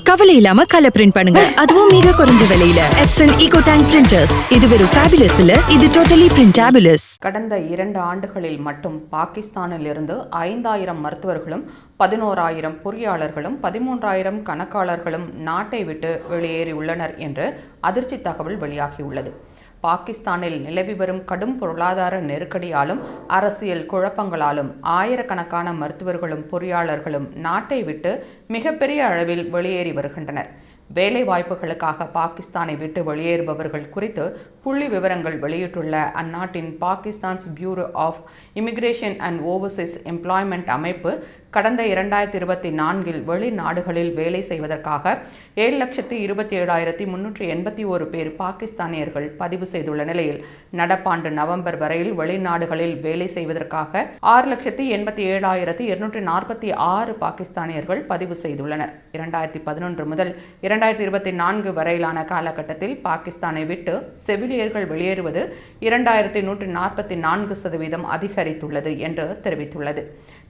கவலை இல்லாம colour print பண்ணுங்க, அதுவும் மிக குறைஞ்ச விலையில. Epson Eco Tank printers. இது வெறும் ஃபேபுலஸ் இல்ல, இது டோட்டலி பிரிண்டபிளஸ். கடந்த 2 ஆண்டுகளில் மட்டும் பாகிஸ்தானில் இருந்து 5000 மருத்துவர்களும் 11,000 பொறியாளர்களும் 13,000 கணக்காளர்களும் நாட்டை விட்டு வெளியேறியுள்ளனர் என்று அதிர்ச்சி தகவல் வெளியாகியுள்ளது. பாகிஸ்தானில் நிலவி வரும் கடும் பொருளாதார நெருக்கடியாலும் அரசியல் குழப்பங்களாலும் ஆயிரக்கணக்கான மருத்துவர்களும் பொறியாளர்களும் நாட்டை விட்டு மிகப்பெரிய அளவில் வெளியேறி வருகின்றனர். வேலை வாய்ப்புகளுக்காக பாகிஸ்தானை விட்டு வெளியேறுபவர்கள் குறித்து புள்ளி விவரங்கள் வெளியிட்டுள்ள அந்நாட்டின் Pakistan's Bureau of Emigration and Overseas Employment அமைப்பு கடந்த 2024 வெளிநாடுகளில் வேலை செய்வதற்காக 7,27,381 பேர் பாகிஸ்தானியர்கள் பதிவு செய்துள்ள நிலையில் நடப்பாண்டு நவம்பர் வரையில் வெளிநாடுகளில் வேலை செய்வதற்காக 6,87,246 பாகிஸ்தானியர்கள் பதிவு செய்துள்ளனர். 2011 முதல் 2024 வரையிலான காலகட்டத்தில் பாகிஸ்தானை விட்டு செவிலியர்கள் வெளியேறுவது 2,144% அதிகரித்துள்ளது என்று தெரிவித்துள்ளது.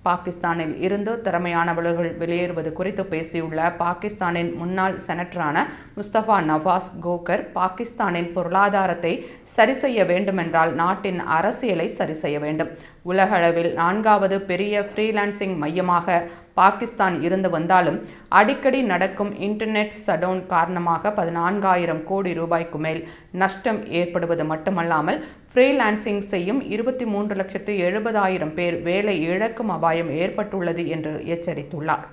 பாகிஸ்தானில் இருந்து திறமையானவர்கள் வெளியேறுவது குறித்து பேசியுள்ள பாகிஸ்தானின் முன்னாள் செனட்டரான முஸ்தபா நவாஸ் கோகர், பாகிஸ்தானின் பொருளாதாரத்தை சரி செய்ய வேண்டுமென்றால் நாட்டின் அரசியலை சரி செய்ய வேண்டும். உலகளவில் 4வது பெரிய ஃப்ரீலான்சிங் மையமாக பாகிஸ்தான் இருந்து வந்தாலும் அடிக்கடி நடக்கும் இன்டர்நெட் ஷட்டவுன் காரணமாக 14,000 கோடி ரூபாய்க்கு மேல் நஷ்டம் ஏற்படுவது மட்டுமல்லாமல் ஃப்ரீலான்சிங் செய்யும் 23,70,000 பேர் வேலை இழக்கும் அபாயம் ஏற்பட்டுள்ளது என்று எச்சரித்துள்ளார்.